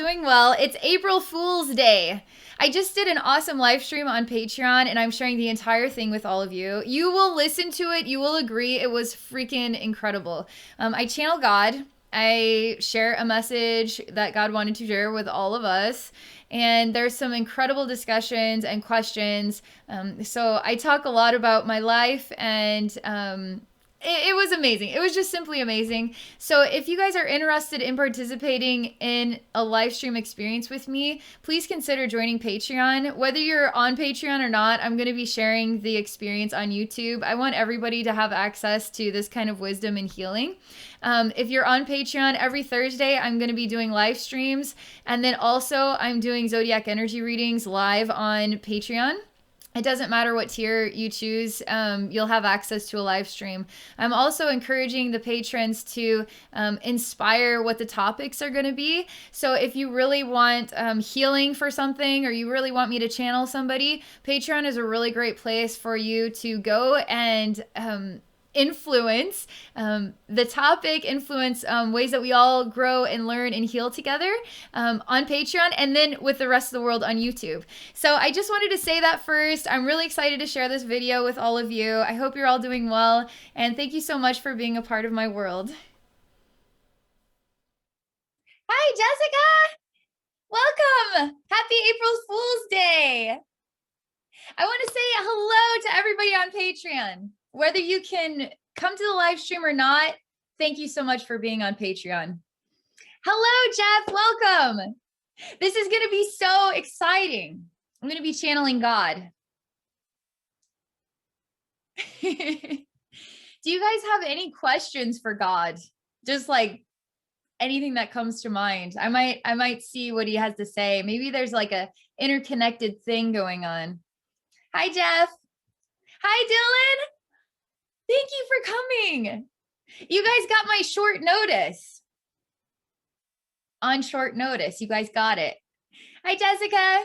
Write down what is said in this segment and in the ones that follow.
doing well. It's April Fool's Day. I just did an awesome live stream on Patreon and I'm sharing the entire thing with all of you. You will listen to it, you will agree. It was freaking incredible. I channel God. I share a message that God wanted to share with all of us. And there's some incredible discussions and questions. So I talk a lot about my life and it was amazing. It was just simply amazing. So if you guys are interested in participating in a live stream experience with me, please consider joining Patreon. Whether you're on Patreon or not, I'm going to be sharing the experience on YouTube. I want everybody to have access to this kind of wisdom and healing. If you're on Patreon, every Thursday, I'm going to be doing live streams. And then also I'm doing zodiac energy readings live on Patreon. It doesn't matter what tier you choose, you'll have access to a live stream. I'm also encouraging the patrons to inspire what the topics are going to be. So if you really want healing for something or you really want me to channel somebody, Patreon is a really great place for you to go and influence the topic, influence ways that we all grow and learn and heal together on Patreon, and then with the rest of the world on YouTube. So I just wanted to say that first. I'm really excited to share this video with all of you. I hope you're all doing well, and thank you so much for being a part of my world. Hi, Jessica! Welcome! Happy April Fool's Day! I want to say hello to everybody on Patreon. Whether you can come to the live stream or not, thank you so much for being on Patreon. Hello, Jeff. Welcome. This is going to be so exciting. I'm going to be channeling God. Do you guys have any questions for God? Just like anything that comes to mind. I might see what he has to say. Maybe there's like a interconnected thing going on. Hi, Jeff. Hi, Dylan. Thank you for coming. You guys got my short notice. On short notice, you guys got it. Hi, Jessica.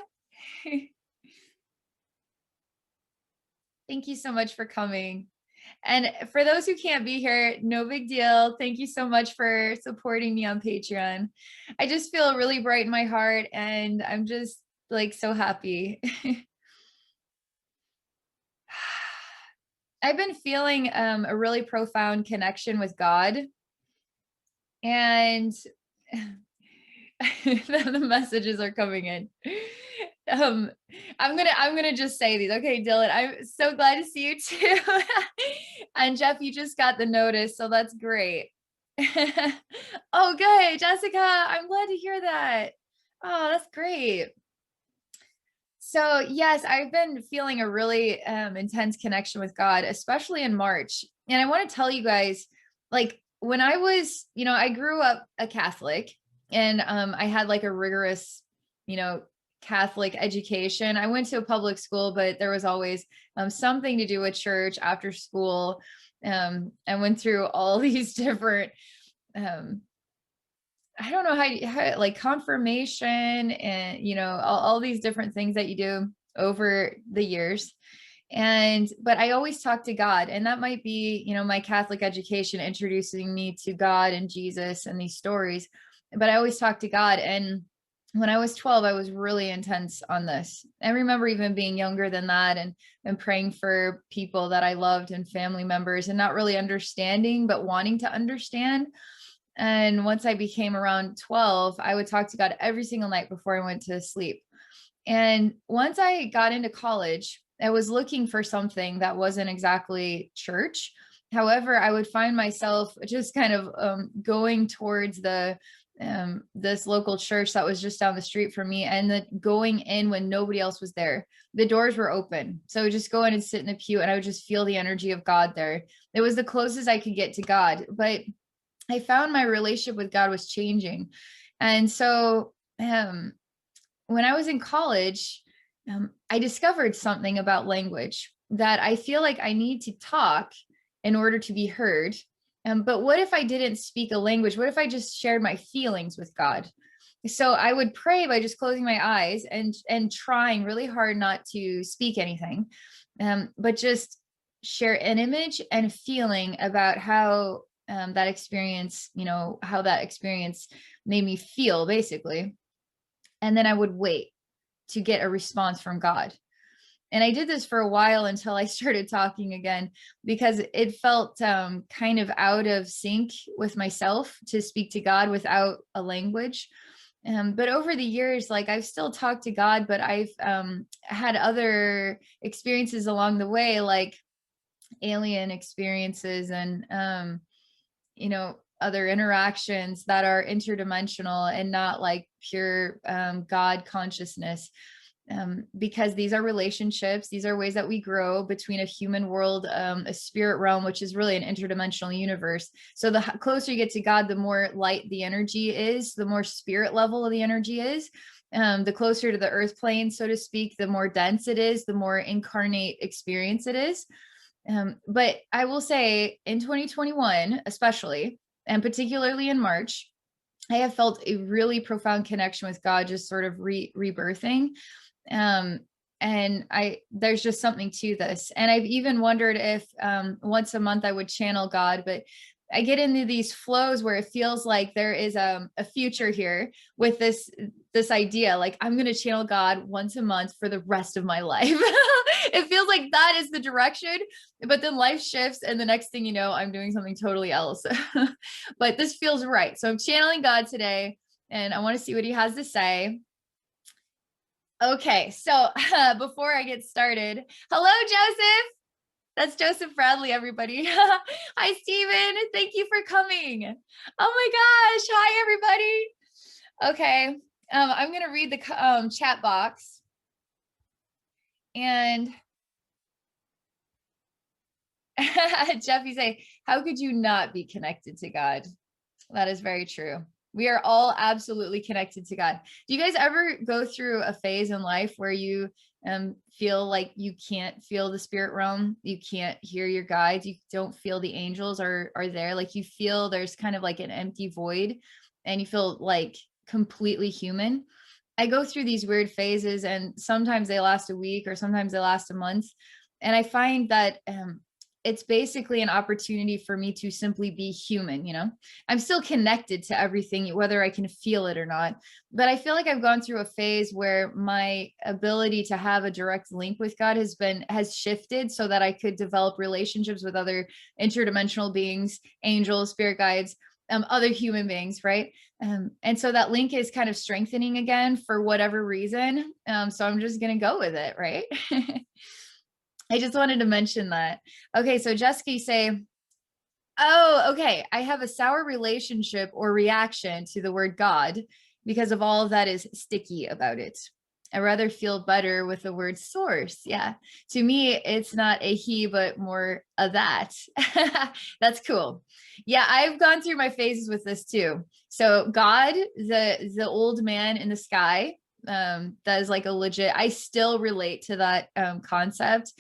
Thank you so much for coming. And for those who can't be here, no big deal. Thank you so much for supporting me on Patreon. I just feel really bright in my heart and I'm just like so happy. I've been feeling a really profound connection with God. And the messages are coming in. I'm gonna just say these. Okay, Dylan, I'm so glad to see you too. And Jeff, you just got the notice, so that's great. Oh, good, Jessica. I'm glad to hear that. Oh, that's great. So yes, I've been feeling a really intense connection with God, especially in March. And I want to tell you guys, like when I was, I grew up a Catholic and I had like a rigorous, Catholic education. I went to a public school, but there was always something to do with church after school. I went through all these different I don't know how like confirmation and, all these different things that you do over the years. But I always talk to God, and that might be, my Catholic education introducing me to God and Jesus and these stories, but I always talk to God. And when I was 12, I was really intense on this. I remember even being younger than that and praying for people that I loved and family members and not really understanding, but wanting to understand. And once I became around 12, I would talk to God every single night before I went to sleep. And once I got into college, I was looking for something that wasn't exactly church. However, I would find myself just kind of going towards this local church that was just down the street from me, and going in when nobody else was there. The doors were open. So I would just go in and sit in the pew and I would just feel the energy of God there. It was the closest I could get to God. But I found my relationship with God was changing. And so when I was in college, I discovered something about language that I feel like I need to talk in order to be heard. But what if I didn't speak a language? What if I just shared my feelings with God? So I would pray by just closing my eyes and trying really hard not to speak anything, but just share an image and feeling about how that experience, how that experience made me feel, basically. And then I would wait to get a response from God. And I did this for a while until I started talking again, because it felt kind of out of sync with myself to speak to God without a language. But over the years, like, I've still talked to God, but I've had other experiences along the way, like alien experiences and, other interactions that are interdimensional and not like pure God consciousness. Because these are relationships, these are ways that we grow between a human world, a spirit realm, which is really an interdimensional universe. So the closer you get to God, the more light the energy is, the more spirit level of the energy is. The closer to the earth plane, so to speak, the more dense it is, the more incarnate experience it is. But I will say in 2021, especially, and particularly in March, I have felt a really profound connection with God, just sort of rebirthing. And there's just something to this. And I've even wondered if once a month I would channel God, but I get into these flows where it feels like there is a future here with this idea, like I'm going to channel God once a month for the rest of my life. It feels like that is the direction, but then life shifts and the next thing you know, I'm doing something totally else. But this feels right. So I'm channeling God today and I want to see what he has to say. Okay, so before I get started, hello, Joseph. That's Joseph Bradley, everybody. Hi, Stephen. Thank you for coming. Oh my gosh. Hi, everybody. Okay, I'm going to read the chat box. And Jeff, you say, how could you not be connected to God? That is very true. We are all absolutely connected to God. Do you guys ever go through a phase in life where you feel like you can't feel the spirit realm? You can't hear your guides. You don't feel the angels are there. Like you feel there's kind of like an empty void and you feel like completely human. I go through these weird phases and sometimes they last a week or sometimes they last a month. And I find that it's basically an opportunity for me to simply be human. I'm still connected to everything, whether I can feel it or not. But I feel like I've gone through a phase where my ability to have a direct link with God has shifted so that I could develop relationships with other interdimensional beings, angels, spirit guides, other human beings, right? And so that link is kind of strengthening again for whatever reason. So I'm just going to go with it, right? I just wanted to mention that. Okay, so Jessica, you say, oh, okay, I have a sour relationship or reaction to the word God because of all of that is sticky about it. I rather feel better with the word source. Yeah, to me, it's not a he, but more a that. That's cool. Yeah, I've gone through my phases with this too. So God, the old man in the sky, that is like a legit, I still relate to that concept.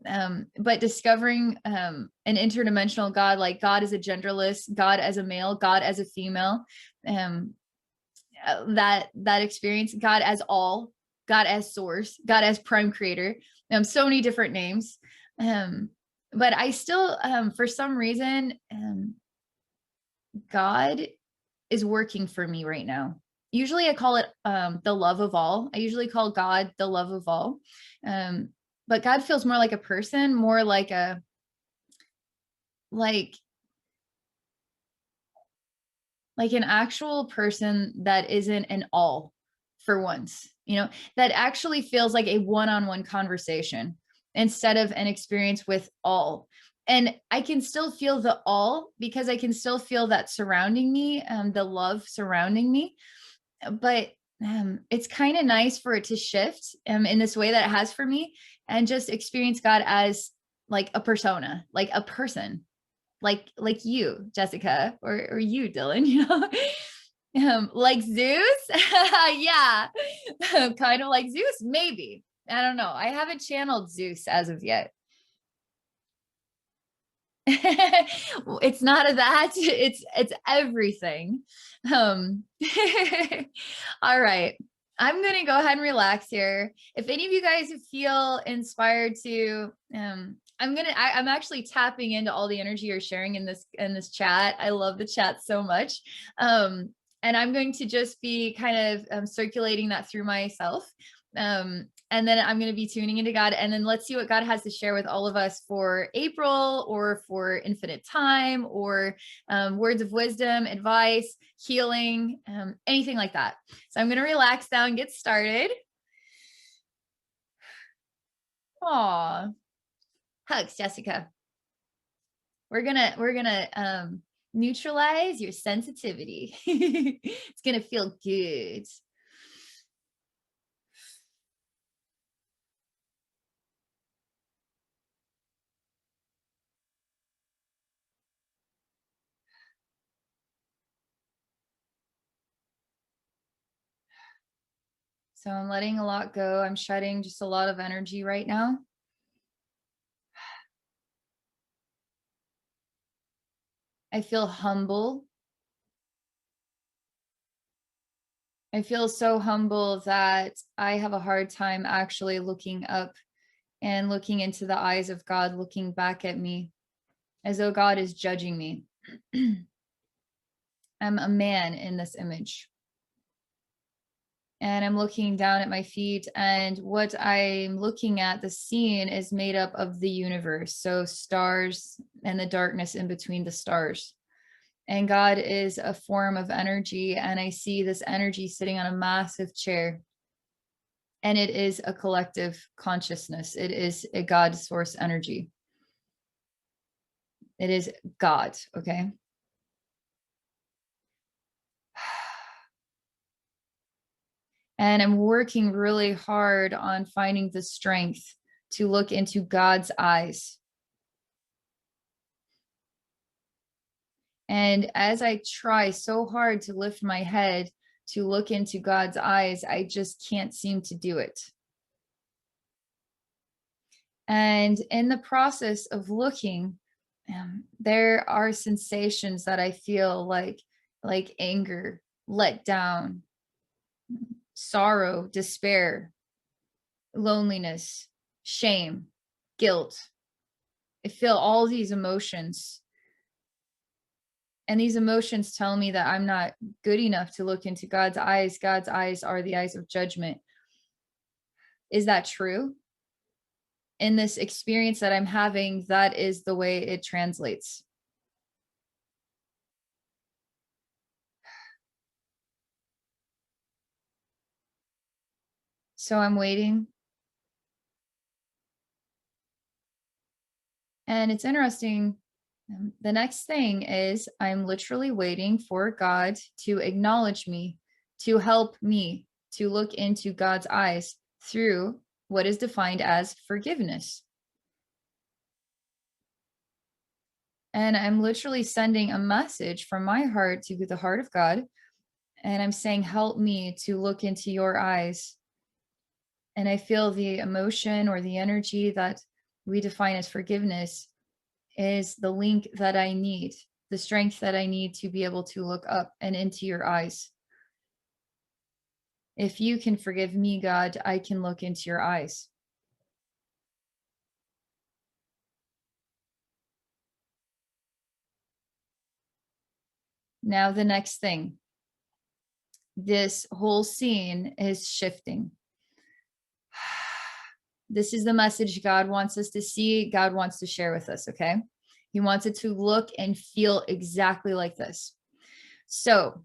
But discovering an interdimensional God, like God as a genderless, God as a male, God as a female, that experience, God as all, God as source, God as prime creator, so many different names. But I still, for some reason, God is working for me right now. Usually I call it the love of all. I usually call God the love of all. But God feels more like a person, more like an actual person that isn't an all for once, that actually feels like a one-on-one conversation instead of an experience with all. And I can still feel the all because I can still feel that surrounding me, the love surrounding me. But it's kind of nice for it to shift in this way that it has for me and just experience God as like a persona, like a person, like you, Jessica, or you, Dylan, like Zeus. Yeah, kind of like Zeus, maybe. I don't know. I haven't channeled Zeus as of yet. It's not a that, it's everything. All right, I'm gonna go ahead and relax here. If any of you guys feel inspired to I'm actually tapping into all the energy you're sharing in this chat. I love the chat so much. And I'm going to just be kind of circulating that through myself. And then I'm going to be tuning into God. And then let's see what God has to share with all of us for April, or for infinite time, or words of wisdom, advice, healing, anything like that. So I'm going to relax now and get started. Aw, hugs, Jessica. We're gonna neutralize your sensitivity. It's gonna feel good. So I'm letting a lot go. I'm shedding just a lot of energy right now. I feel humble. I feel so humble that I have a hard time actually looking up and looking into the eyes of God, looking back at me as though God is judging me. I'm a man in this image. And I'm looking down at my feet, and what I'm looking at, the scene is made up of the universe. So stars and the darkness in between the stars. And God is a form of energy. And I see this energy sitting on a massive chair. And it is a collective consciousness. It is a God source energy. It is God. Okay. And I'm working really hard on finding the strength to look into God's eyes. And as I try so hard to lift my head to look into God's eyes, I just can't seem to do it. And in the process of looking, there are sensations that I feel like anger, let down, sorrow, despair, loneliness, shame, guilt. I feel all these emotions. And these emotions tell me that I'm not good enough to look into God's eyes. God's eyes are the eyes of judgment. Is that true? In this experience that I'm having, that is the way it translates. So I'm waiting. And it's interesting. The next thing is I'm literally waiting for God to acknowledge me, to help me to look into God's eyes through what is defined as forgiveness. And I'm literally sending a message from my heart to the heart of God. And I'm saying, help me to look into your eyes. And I feel the emotion or the energy that we define as forgiveness is the link that I need, the strength that I need to be able to look up and into your eyes. If you can forgive me, God, I can look into your eyes. Now, the next thing, this whole scene is shifting. This is the message God wants us to see. God wants to share with us. Okay. He wants it to look and feel exactly like this. So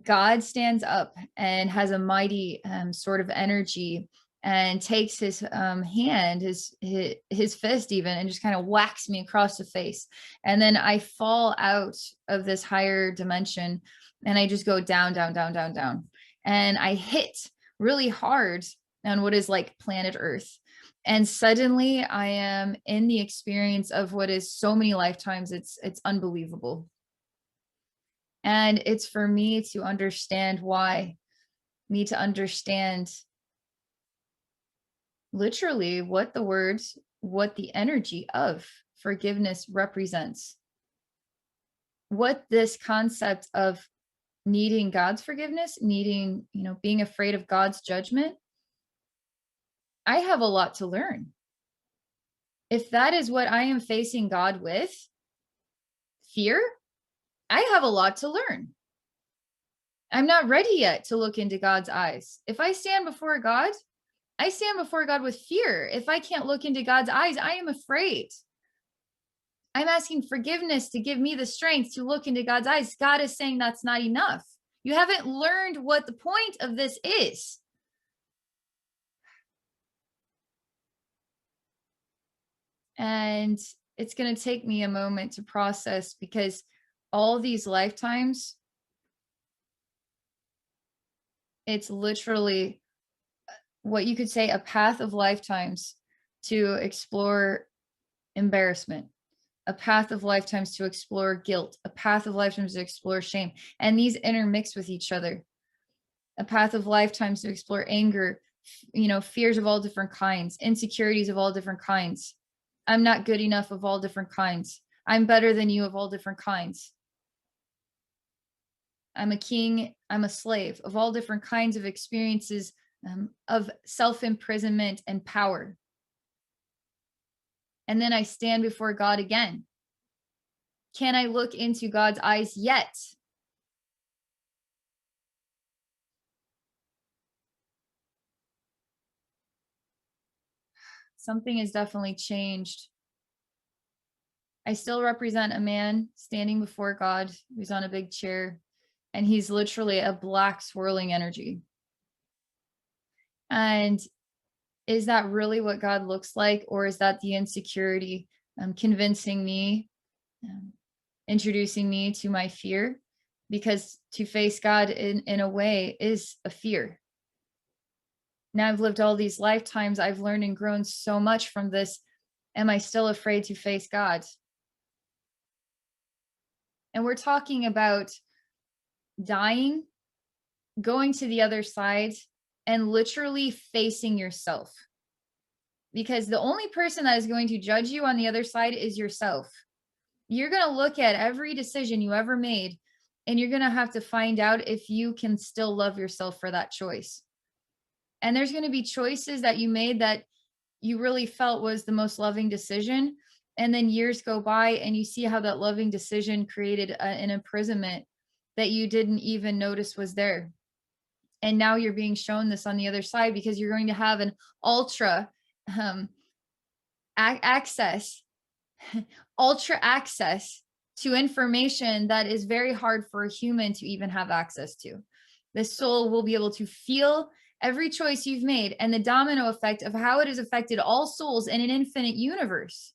God stands up and has a mighty sort of energy and takes his hand, his fist even, and just kind of whacks me across the face. And then I fall out of this higher dimension and I just go down, down, down, down, down. And I hit really hard on what is like planet Earth. And suddenly I am in the experience of what is so many lifetimes. It's unbelievable. And it's for me to understand why, me to understand literally what the words, what the energy of forgiveness represents. What this concept of needing God's forgiveness, needing, being afraid of God's judgment, I have a lot to learn. If that is what I am facing God with, fear, I have a lot to learn. I'm not ready yet to look into God's eyes. If I stand before God, I stand before God with fear. If I can't look into God's eyes, I am afraid. I'm asking forgiveness to give me the strength to look into God's eyes. God is saying that's not enough. You haven't learned what the point of this is. And it's going to take me a moment to process, because all these lifetimes, it's literally what you could say a path of lifetimes to explore embarrassment, a path of lifetimes to explore guilt, a path of lifetimes to explore shame. And these intermix with each other. A path of lifetimes to explore anger, fears of all different kinds, insecurities of all different kinds. I'm not good enough of all different kinds. I'm better than you of all different kinds. I'm a king, I'm a slave of all different kinds of experiences of self-imprisonment and power. And then I stand before God again. Can I look into God's eyes yet? Something has definitely changed. I still represent a man standing before God who's on a big chair, and he's literally a black swirling energy. And is that really what God looks like? Or is that the insecurity convincing me, introducing me to my fear? Because to face God in a way is a fear. Now I've lived all these lifetimes. I've learned and grown so much from this. Am I still afraid to face God? And we're talking about dying, going to the other side, and literally facing yourself. Because the only person that is going to judge you on the other side is yourself. You're going to look at every decision you ever made, and you're going to have to find out if you can still love yourself for that choice. And there's going to be choices that you made that you really felt was the most loving decision. And then years go by and you see how that loving decision created an imprisonment that you didn't even notice was there. And now you're being shown this on the other side, because you're going to have an ultra access to information that is very hard for a human to even have access to. The soul will be able to feel every choice you've made and the domino effect of how it has affected all souls in an infinite universe.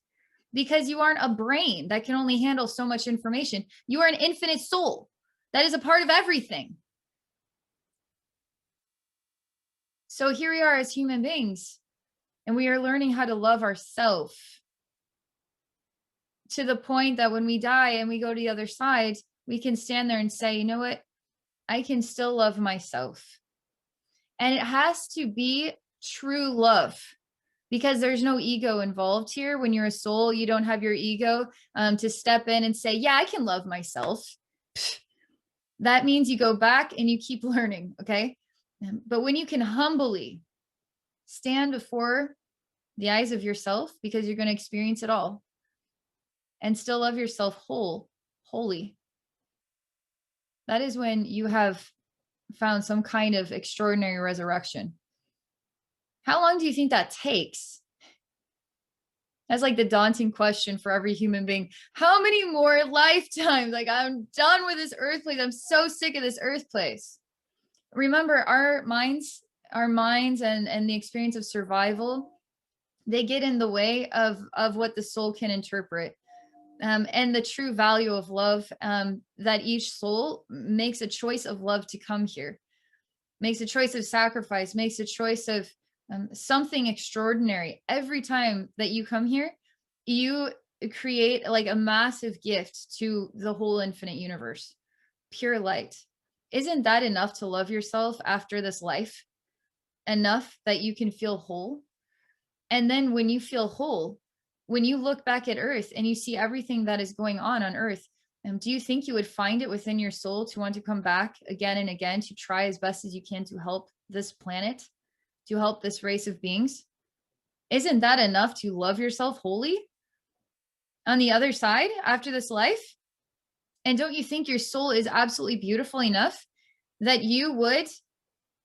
Because you aren't a brain that can only handle so much information. You are an infinite soul that is a part of everything. So here we are as human beings, and we are learning how to love ourselves, to the point that when we die and we go to the other side, we can stand there and say, you know what? I can still love myself. And it has to be true love, because there's no ego involved here. When you're a soul, you don't have your ego to step in and say, yeah, I can love myself. That means you go back and you keep learning, okay? But when you can humbly stand before the eyes of yourself, because you're going to experience it all, and still love yourself wholly, that is when you have found some kind of extraordinary resurrection. How long do you think that takes? That's like the daunting question for every human being. How many more lifetimes? Like, I'm done with this earth place. I'm so sick of this earth place. Remember, our minds and the experience of survival, they get in the way of what the soul can interpret. And the true value of love, that each soul makes a choice of love to come here, makes a choice of sacrifice, makes a choice of something extraordinary. Every time that you come here, you create like a massive gift to the whole infinite universe, pure light. Isn't that enough to love yourself after this life? Enough that you can feel whole? And then when you feel whole, when you look back at Earth and you see everything that is going on Earth, do you think you would find it within your soul to want to come back again and again to try as best as you can to help this planet, to help this race of beings? Isn't that enough to love yourself wholly on the other side after this life? And don't you think your soul is absolutely beautiful enough that you would,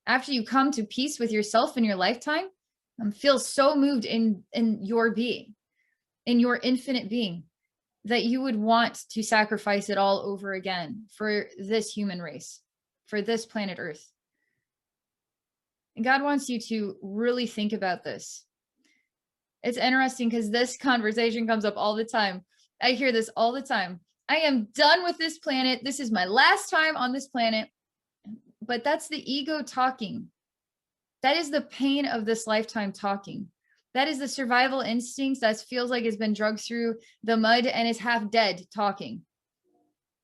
after you come to peace with yourself in your lifetime, feel so moved in your being, in your infinite being, that you would want to sacrifice it all over again for this human race, for this planet Earth. And God wants you to really think about this. It's interesting because this conversation comes up all the time. I hear this all the time. I am done with this planet. This is my last time on this planet. But that's the ego talking. That is the pain of this lifetime talking. That is the survival instincts that feels like it's been drugged through the mud and is half dead talking.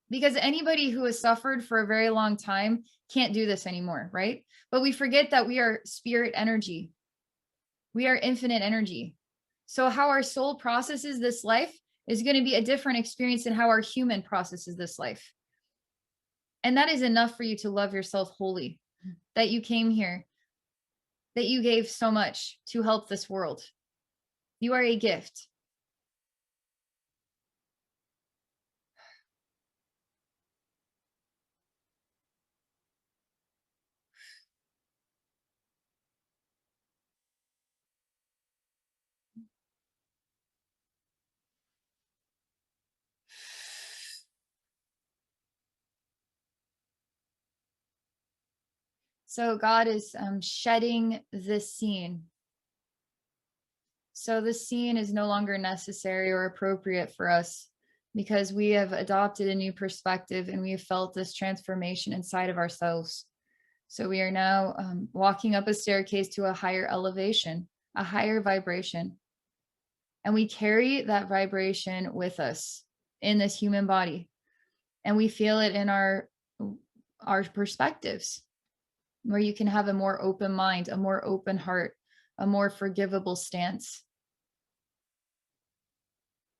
Because anybody who has suffered for a very long time can't do this anymore, right? But we forget that we are spirit energy. We are infinite energy. So how our soul processes this life is going to be a different experience than how our human processes this life. And that is enough for you to love yourself wholly, that you came here, that you gave so much to help this world. You are a gift. So God is shedding this scene. So this scene is no longer necessary or appropriate for us because we have adopted a new perspective and we have felt this transformation inside of ourselves. So we are now walking up a staircase to a higher elevation, a higher vibration. And we carry that vibration with us in this human body. And we feel it in our perspectives, where you can have a more open mind, a more open heart, a more forgivable stance,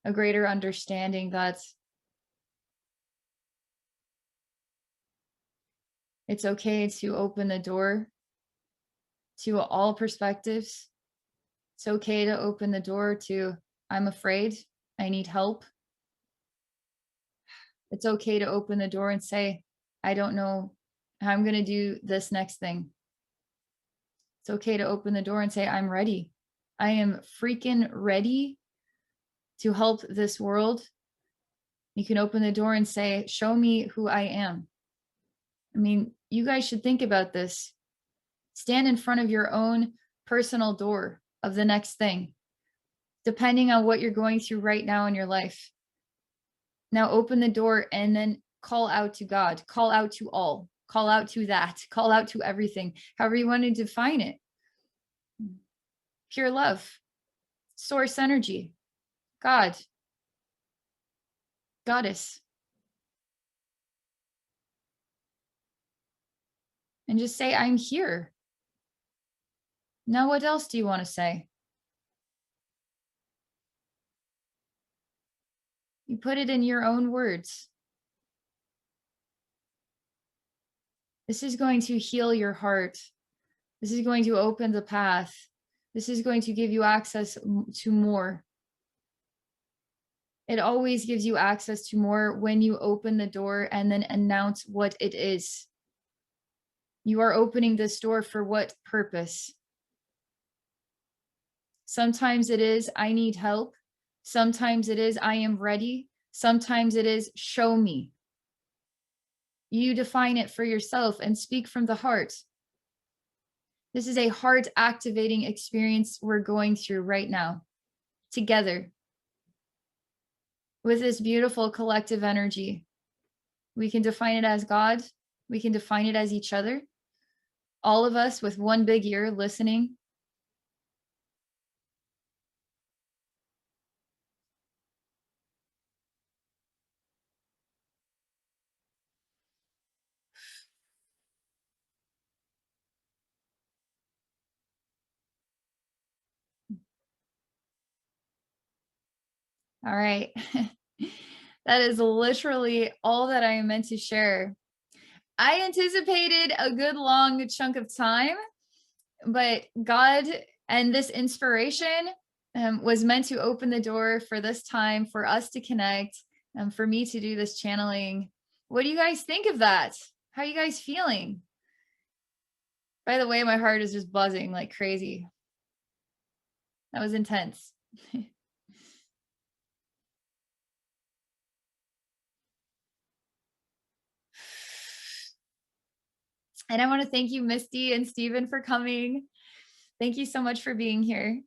a greater understanding that it's okay to open the door to all perspectives. It's okay to open the door to, I'm afraid, I need help. It's okay to open the door and say, I don't know how I'm going to do this next thing. It's okay to open the door and say, I'm ready. I am freaking ready to help this world. You can open the door and say, show me who I am. I mean, you guys should think about this. Stand in front of your own personal door of the next thing, depending on what you're going through right now in your life. Now open the door and then call out to God, call out to all, call out to that, call out to everything, however you want to define it. Pure love, source energy, God, goddess. And just say, I'm here. Now, what else do you want to say? You put it in your own words. This is going to heal your heart. This is going to open the path. This is going to give you access to more. It always gives you access to more when you open the door and then announce what it is. You are opening this door for what purpose? Sometimes it is, I need help. Sometimes it is, I am ready. Sometimes it is, show me. You define it for yourself and speak from the heart. This is a heart activating experience we're going through right now, together, with this beautiful collective energy. We can define it as God. We can define it as each other. All of us with one big ear listening. All right. That is literally all that I am meant to share. I anticipated a good long chunk of time, but God and this inspiration was meant to open the door for this time, for us to connect, and for me to do this channeling. What do you guys think of that? How are you guys feeling? By the way, my heart is just buzzing like crazy. That was intense. And I want to thank you, Misty and Stephen, for coming. Thank you so much for being here.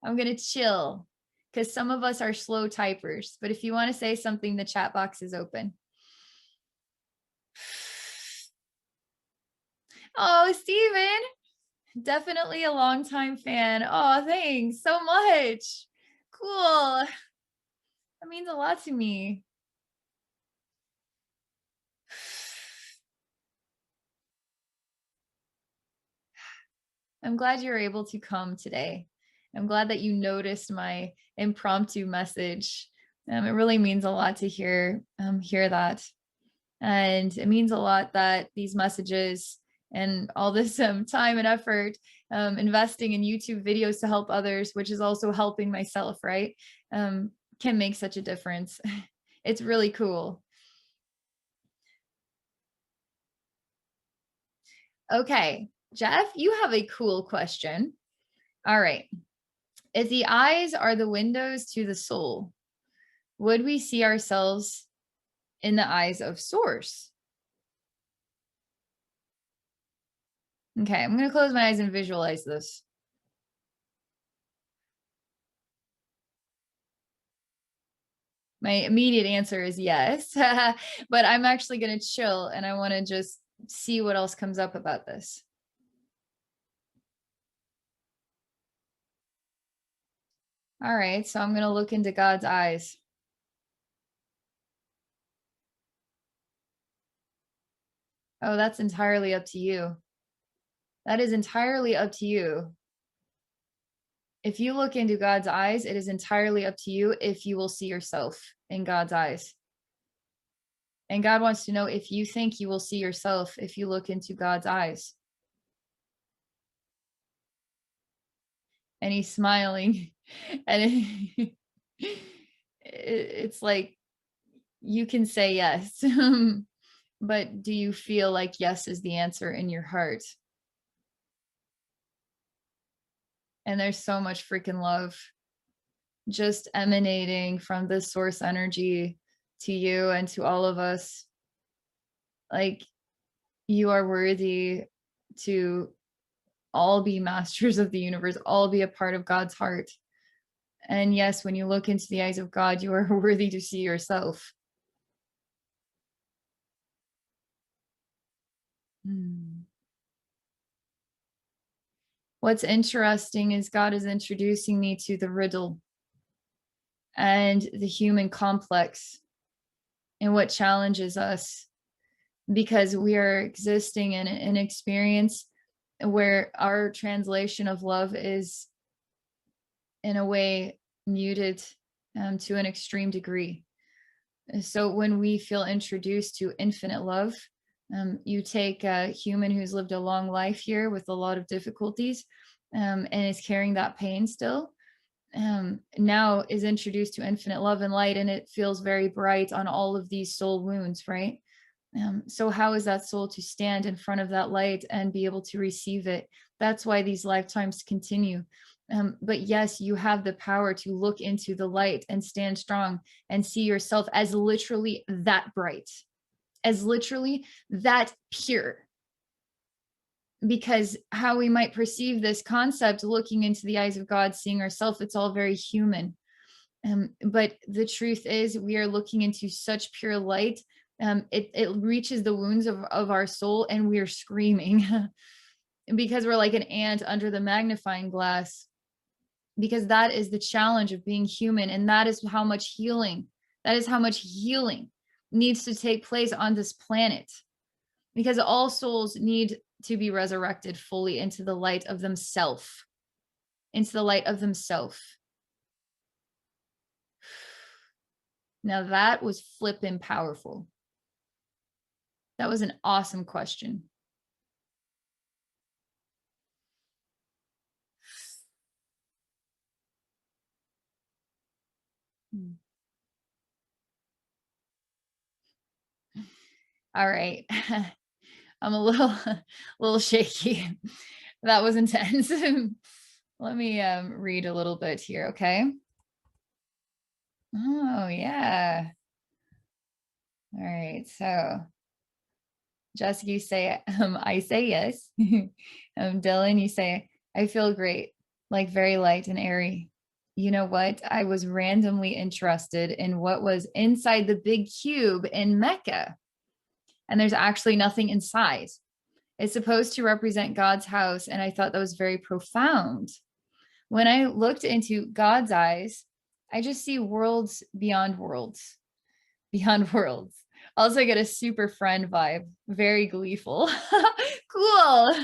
I'm going to chill because some of us are slow typers. But if you want to say something, the chat box is open. Oh, Stephen, definitely a longtime fan. Oh, thanks so much. Cool. That means a lot to me. I'm glad you were able to come today. I'm glad that you noticed my impromptu message. It really means a lot to hear that. And it means a lot that these messages and all this time and effort investing in YouTube videos to help others, which is also helping myself, right? Can make such a difference. It's really cool. Okay, Jeff, you have a cool question. All right. If the eyes are the windows to the soul, would we see ourselves in the eyes of Source? Okay, I'm going to close my eyes and visualize this. My immediate answer is yes, but I'm actually going to chill and I want to just see what else comes up about this. All right, so I'm going to look into God's eyes. Oh, that's entirely up to you. That is entirely up to you. If you look into God's eyes, it is entirely up to you if you will see yourself in God's eyes. And God wants to know if you think you will see yourself if you look into God's eyes. And he's smiling. And it's like, you can say yes. But do you feel like yes is the answer in your heart? And there's so much freaking love just emanating from this source energy to you and to all of us. Like, you are worthy to all be masters of the universe, all be a part of God's heart. And yes, when you look into the eyes of God, you are worthy to see yourself. What's interesting is God is introducing me to the riddle and the human complex and what challenges us, because we are existing in an experience where our translation of love is in a way muted to an extreme degree. So when we feel introduced to infinite love, you take a human who's lived a long life here with a lot of difficulties and is carrying that pain still, now is introduced to infinite love and light, and it feels very bright on all of these soul wounds, right? So how is that soul to stand in front of that light and be able to receive it? That's why these lifetimes continue. But yes, you have the power to look into the light and stand strong and see yourself as literally that bright, as literally that pure. Because how we might perceive this concept, looking into the eyes of God, seeing ourselves, it's all very human. But the truth is, we are looking into such pure light. It reaches the wounds of our soul, and we are screaming because we're like an ant under the magnifying glass. Because that is the challenge of being human, and that is how much healing needs to take place on this planet. Because all souls need to be resurrected fully into the light of themselves, into the light of themselves. Now that was flippin' powerful. That was an awesome question. All right. I'm a little, little shaky. That was intense. Let me read a little bit here, okay? Oh, yeah. All right. So, Jessica, you say, I say yes. Dylan, you say, I feel great, like very light and airy. You know what? I was randomly interested in what was inside the big cube in Mecca, and there's actually nothing inside. It's supposed to represent God's house, and I thought that was very profound. When I looked into God's eyes, I just see worlds beyond worlds, beyond worlds. Also get a super friend vibe, very gleeful. Cool.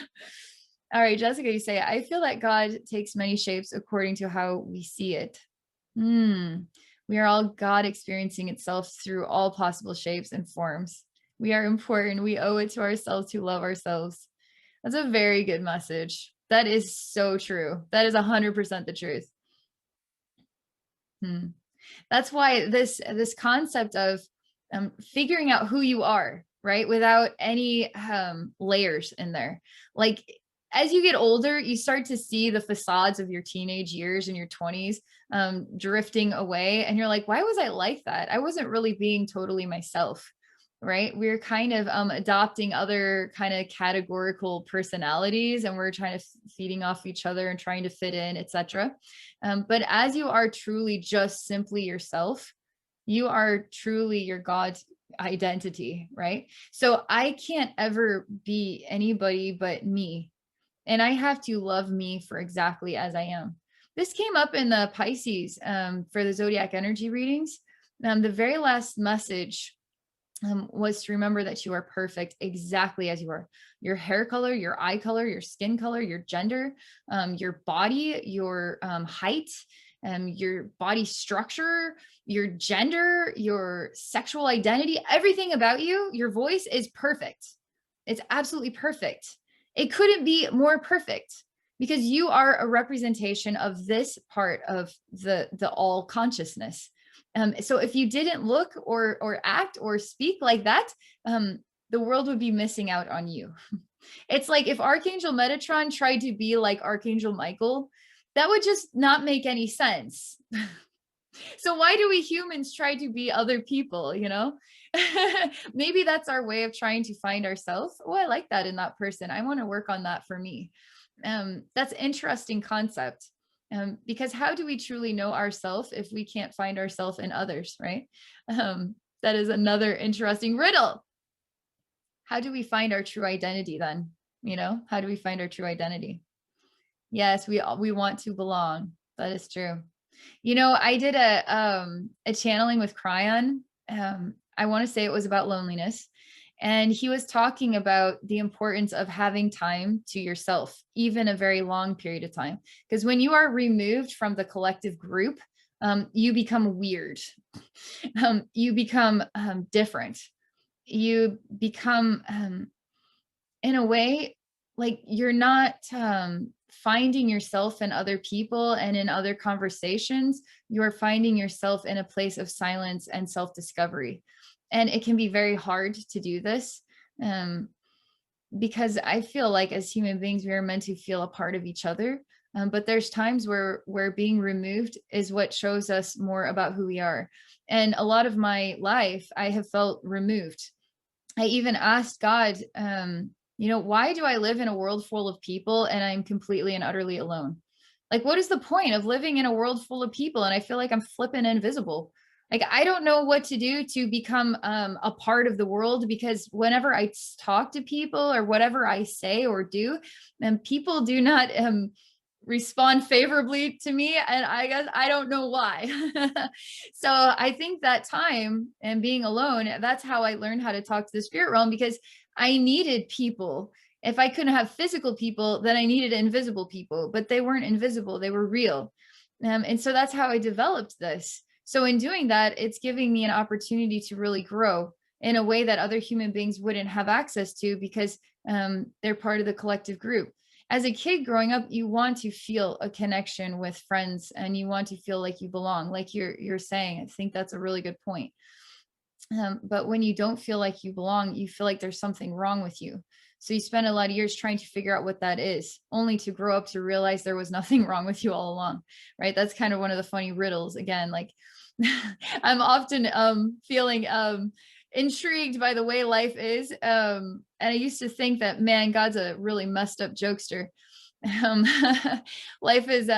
All right, Jessica, you say, I feel that God takes many shapes according to how we see it. We are all God experiencing itself through all possible shapes and forms. We are important. We owe it to ourselves to love ourselves. That's a very good message. That is so true. That is 100% the truth. That's why this concept of figuring out who you are, right, without any layers in there. Like as you get older, you start to see the facades of your teenage years and your 20s drifting away, and you're like, why was I like that? I wasn't really being totally myself. Right, we're kind of adopting other kind of categorical personalities, and we're trying to feeding off each other and trying to fit in, etc. But as you are truly just simply yourself, you are truly your God's identity, right? So I can't ever be anybody but me, and I have to love me for exactly as I am. This came up in the Pisces for the zodiac energy readings. The very last message was to remember that you are perfect exactly as you are. Your hair color, your eye color, your skin color, your gender, your body, your height, your body structure, your gender, your sexual identity, everything about you, your voice is perfect. It's absolutely perfect. It couldn't be more perfect because you are a representation of this part of the all consciousness. So if you didn't look or act or speak like that, the world would be missing out on you. It's like if Archangel Metatron tried to be like Archangel Michael, that would just not make any sense. So why do we humans try to be other people, you know? Maybe that's our way of trying to find ourselves. Oh, I like that in that person. I want to work on that for me. That's an interesting concept. Because how do we truly know ourselves if we can't find ourselves in others, right? That is another interesting riddle. How do we find our true identity then? You know, how do we find our true identity? Yes, we want to belong. That is true. You know, I did a channeling with Cryon. I want to say it was about loneliness. And he was talking about the importance of having time to yourself, even a very long period of time. Because when you are removed from the collective group, you become weird. You become different. You become, in a way, like you're not finding yourself in other people and in other conversations. You're finding yourself in a place of silence and self-discovery. And it can be very hard to do this because I feel like as human beings, we are meant to feel a part of each other. But there's times where being removed is what shows us more about who we are. And a lot of my life, I have felt removed. I even asked God, you know, why do I live in a world full of people and I'm completely and utterly alone? Like, what is the point of living in a world full of people and I feel like I'm flipping invisible? Like, I don't know what to do to become a part of the world, because whenever I talk to people or whatever I say or do, and people do not respond favorably to me, and I guess I don't know why. So I think that time and being alone, that's how I learned how to talk to the spirit realm, because I needed people. If I couldn't have physical people, then I needed invisible people, but they weren't invisible, they were real. And so that's how I developed this. So in doing that, it's giving me an opportunity to really grow in a way that other human beings wouldn't have access to, because they're part of the collective group. As a kid growing up, you want to feel a connection with friends and you want to feel like you belong, like you're saying. I think that's a really good point. But when you don't feel like you belong, you feel like there's something wrong with you. So you spend a lot of years trying to figure out what that is, only to grow up to realize there was nothing wrong with you all along, right? That's kind of one of the funny riddles. Again, like I'm often feeling intrigued by the way life is. And I used to think that, man, God's a really messed up jokester. Um, life is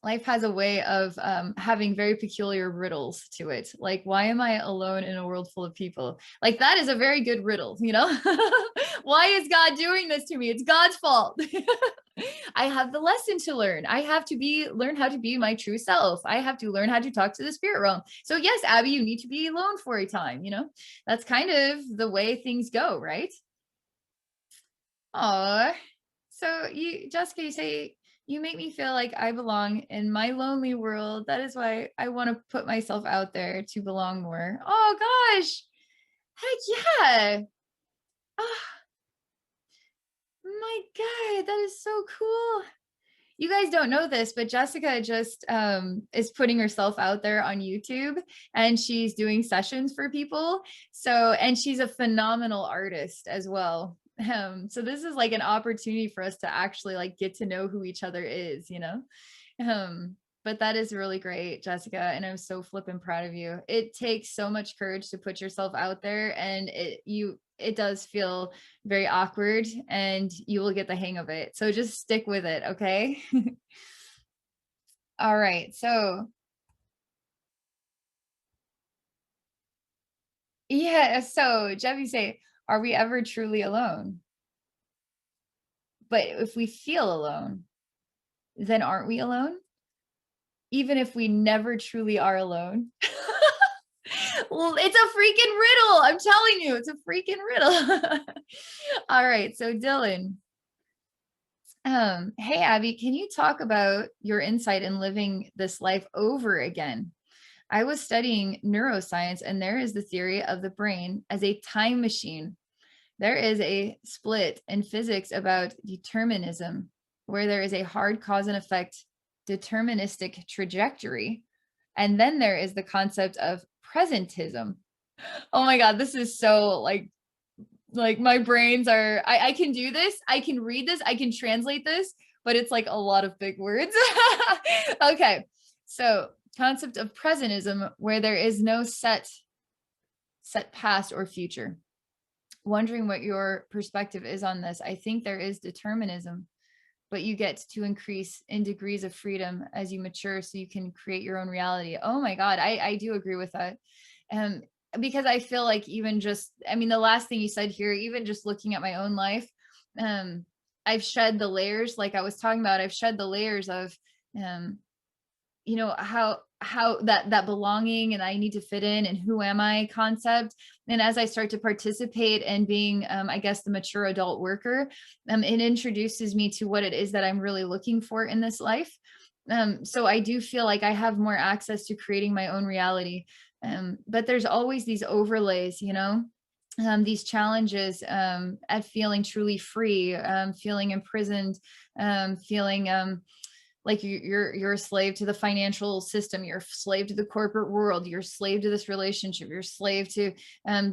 life has a way of having very peculiar riddles to it. Like, why am I alone in a world full of people? Like, that is a very good riddle, you know? Why is God doing this to me? It's God's fault. I have the lesson to learn. I have to learn how to be my true self. I have to learn how to talk to the spirit realm. So yes, Abby, you need to be alone for a time, you know? That's kind of the way things go, right? Oh, so Jessica, you say, you make me feel like I belong in my lonely world. That is why I want to put myself out there to belong more. Oh gosh. Heck yeah. Oh my God. That is so cool. You guys don't know this, but Jessica just is putting herself out there on YouTube, and she's doing sessions for people. So, and she's a phenomenal artist as well. So this is like an opportunity for us to actually like get to know who each other is, you know? But that is really great, Jessica. And I'm so flippin' proud of you. It takes so much courage to put yourself out there, and it does feel very awkward, and you will get the hang of it. So just stick with it. Okay. All right. So yeah. So Jeff, you say, are we ever truly alone? But if we feel alone, then aren't we alone? Even if we never truly are alone. Well, it's a freaking riddle. I'm telling you, it's a freaking riddle. All right. So Dylan, hey, Abby, can you talk about your insight in living this life over again? I was studying neuroscience, and there is the theory of the brain as a time machine. There is a split in physics about determinism, where there is a hard cause and effect deterministic trajectory. And then there is the concept of presentism. Oh my God, this is so like my brains are, I can do this, I can read this, I can translate this, but it's like a lot of big words. Okay, so concept of presentism, where there is no set past or future. Wondering what your perspective is on this. I think there is determinism, but you get to increase in degrees of freedom as you mature, so you can create your own reality. Oh my God, I do agree with that. Because I feel like even just, I mean, the last thing you said here, even just looking at my own life, I've shed the layers, like I was talking about, I've shed the layers of, you know, how that belonging and I need to fit in and who am I concept. And as I start to participate in being, I guess, the mature adult worker, it introduces me to what it is that I'm really looking for in this life. So I do feel like I have more access to creating my own reality. But there's always these overlays, you know, these challenges at feeling truly free, feeling imprisoned, feeling like you're a slave to the financial system, you're a slave to the corporate world, you're a slave to this relationship, you're a slave to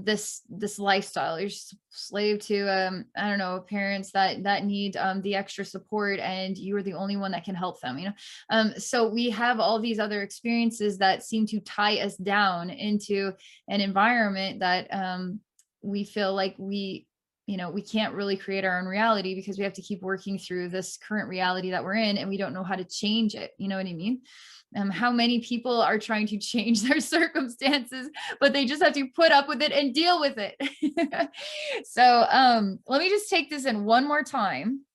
this lifestyle, you're slave to I don't know, parents that need the extra support, and you are the only one that can help them, you know. So we have all these other experiences that seem to tie us down into an environment that we feel like we can't really create our own reality, because we have to keep working through this current reality that we're in, and we don't know how to change it. You know what I mean? How many people are trying to change their circumstances, but they just have to put up with it and deal with it. So let me just take this in one more time.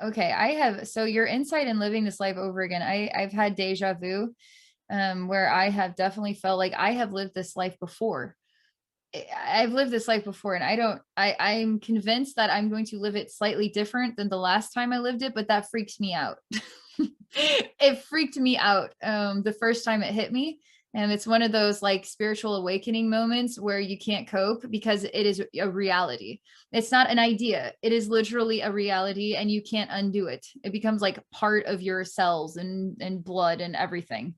Okay, so your insight in living this life over again, I've had deja vu, where I have definitely felt like I have lived this life before. I've lived this life before, and I'm convinced that I'm going to live it slightly different than the last time I lived it, but that freaks me out. It freaked me out the first time it hit me. And it's one of those like spiritual awakening moments where you can't cope, because it is a reality. It's not an idea. It is literally a reality, and you can't undo it. It becomes like part of your cells and blood and everything.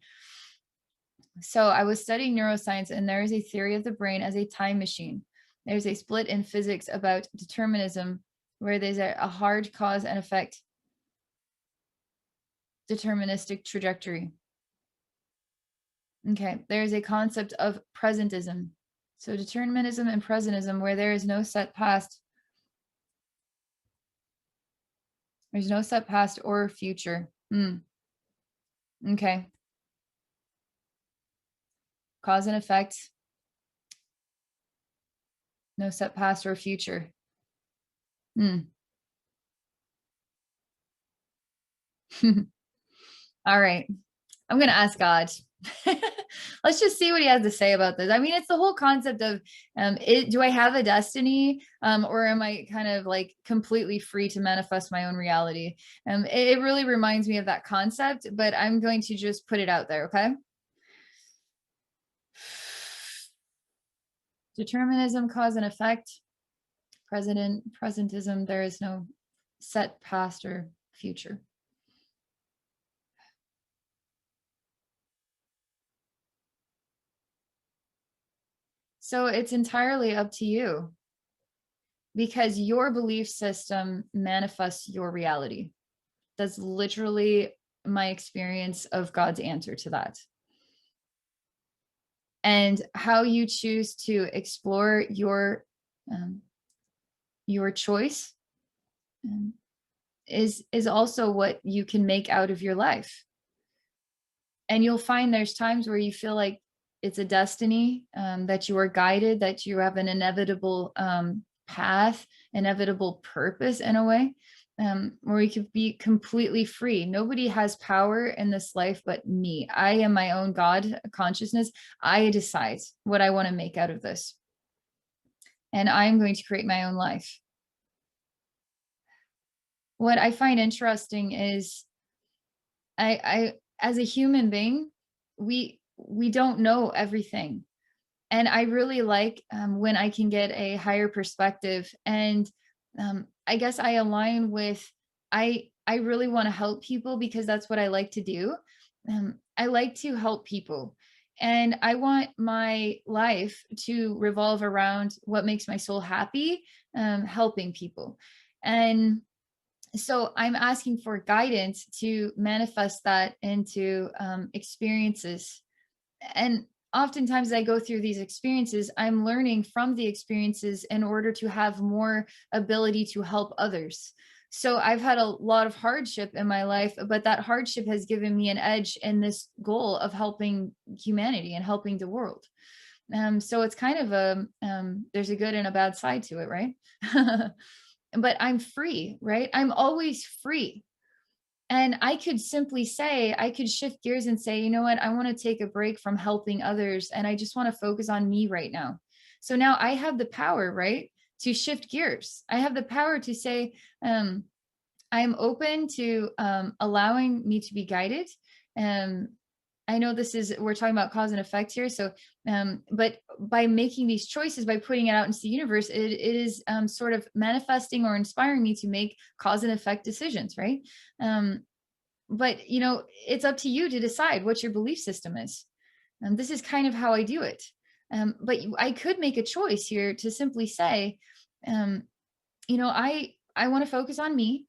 So I was studying neuroscience, and there is a theory of the brain as a time machine. There's a split in physics about determinism, where there's a hard cause and effect deterministic trajectory. Okay, there's a concept of presentism. So determinism and presentism, where there is no set past. There's no set past or future. Okay. Cause and effect. No set past or future. All right. I'm going to ask God. Let's just see what he has to say about this. I mean, it's the whole concept of, do I have a destiny? Or am I kind of like completely free to manifest my own reality? It really reminds me of that concept, but I'm going to just put it out there. Okay. Determinism, cause and effect, presentism. There is no set past or future. So it's entirely up to you, because your belief system manifests your reality. That's literally my experience of God's answer to that. And how you choose to explore your choice is also what you can make out of your life. And you'll find there's times where you feel like it's a destiny, that you are guided, that you have an inevitable path, inevitable purpose in a way, where you could be completely free. Nobody has power in this life but me. I am my own God consciousness. I decide what I want to make out of this. And I'm going to create my own life. What I find interesting is I as a human being, we don't know everything. And I really like when I can get a higher perspective. And I guess I align with, I really want to help people because that's what I like to do. I like to help people. And I want my life to revolve around what makes my soul happy, helping people. And so I'm asking for guidance to manifest that into experiences. And oftentimes I go through these experiences, I'm learning from the experiences in order to have more ability to help others. So I've had a lot of hardship in my life, but that hardship has given me an edge in this goal of helping humanity and helping the world. So it's kind of there's a good and a bad side to it, right? But I'm free, right? I'm always free. And I could simply say, I could shift gears and say, you know what, I want to take a break from helping others. And I just want to focus on me right now. So now I have the power, right, to shift gears. I have the power to say, I'm open to allowing me to be guided. I know we're talking about cause and effect here. So, but by making these choices, by putting it out into the universe, it is sort of manifesting or inspiring me to make cause and effect decisions, right? But it's up to you to decide what your belief system is. This is kind of how I do it. But I could make a choice here to simply say, I want to focus on me.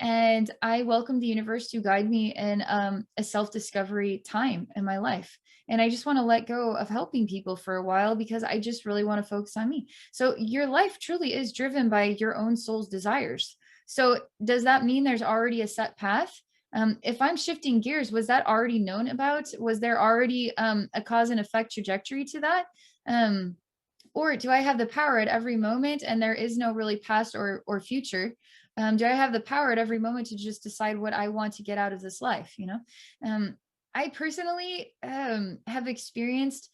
And I welcome the universe to guide me in a self-discovery time in my life. And I just want to let go of helping people for a while because I just really want to focus on me. So your life truly is driven by your own soul's desires. So does that mean there's already a set path? If I'm shifting gears, was that already known about? Was there already a cause and effect trajectory to that? Or do I have the power at every moment and there is no really past or future? Do I have the power at every moment to just decide what I want to get out of this life? I personally have experienced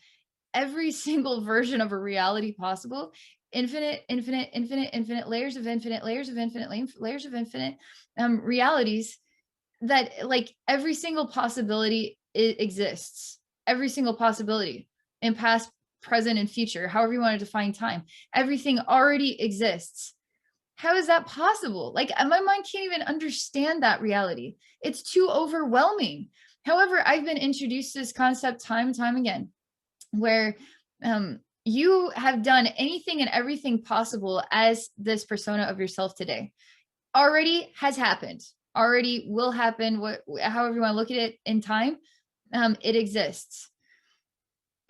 every single version of a reality possible. Infinite, infinite, infinite, infinite layers of infinite, layers of infinite, layers of infinite realities that like every single possibility exists. Every single possibility in past, present, and future, however you want to define time. Everything already exists. How is that possible? Like my mind can't even understand that reality. It's too overwhelming. However, I've been introduced to this concept time and time again, where you have done anything and everything possible as this persona of yourself today. Already has happened, already will happen, however you want to look at it in time, it exists.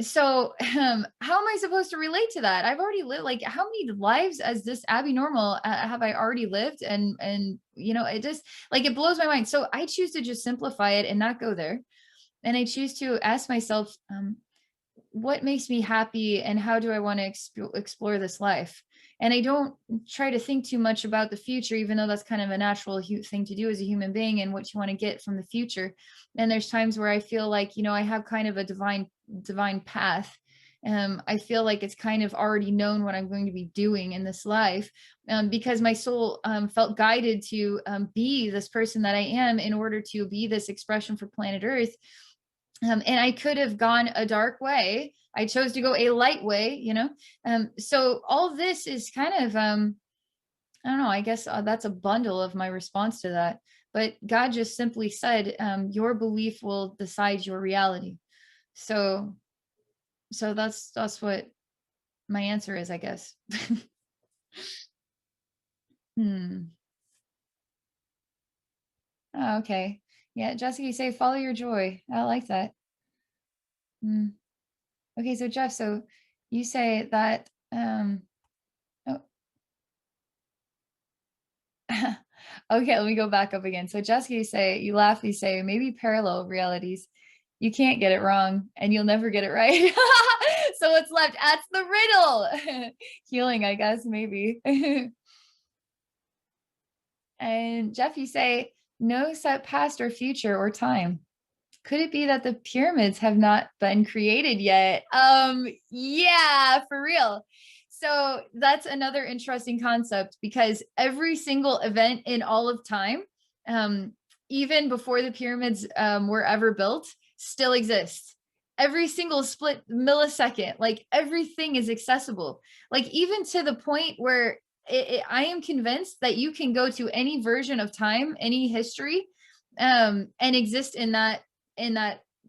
So how am I supposed to relate to that? I've already lived, like, how many lives as this Abbey normal have I already lived? And it just, like, it blows my mind. So I choose to just simplify it and not go there. And I choose to ask myself, what makes me happy and how do I want to explore this life? And I don't try to think too much about the future, even though that's kind of a natural thing to do as a human being and what you want to get from the future. And there's times where I feel like, I have kind of a divine path. I feel like it's kind of already known what I'm going to be doing in this life, because my soul felt guided to be this person that I am in order to be this expression for planet Earth. And I could have gone a dark way. I chose to go a light way, so all this is kind of, I don't know, I guess that's a bundle of my response to that. But God just simply said, your belief will decide your reality. So that's what my answer is, I guess. Oh, okay. Yeah, Jessica, you say follow your joy. I like that. Okay, so Jeff, so you say that oh. Okay, let me go back up again. So Jessica, you laugh, you say maybe parallel realities. You can't get it wrong and you'll never get it right. So what's left? That's the riddle. Healing, I guess, maybe. And Jeff, you say no set past or future or time. Could it be that the pyramids have not been created yet? Yeah, for real. So that's another interesting concept, because every single event in all of time, even before the pyramids were ever built, still exists. Every single split millisecond, like everything is accessible. Like even to the point where I am convinced that you can go to any version of time, any history, and exist in that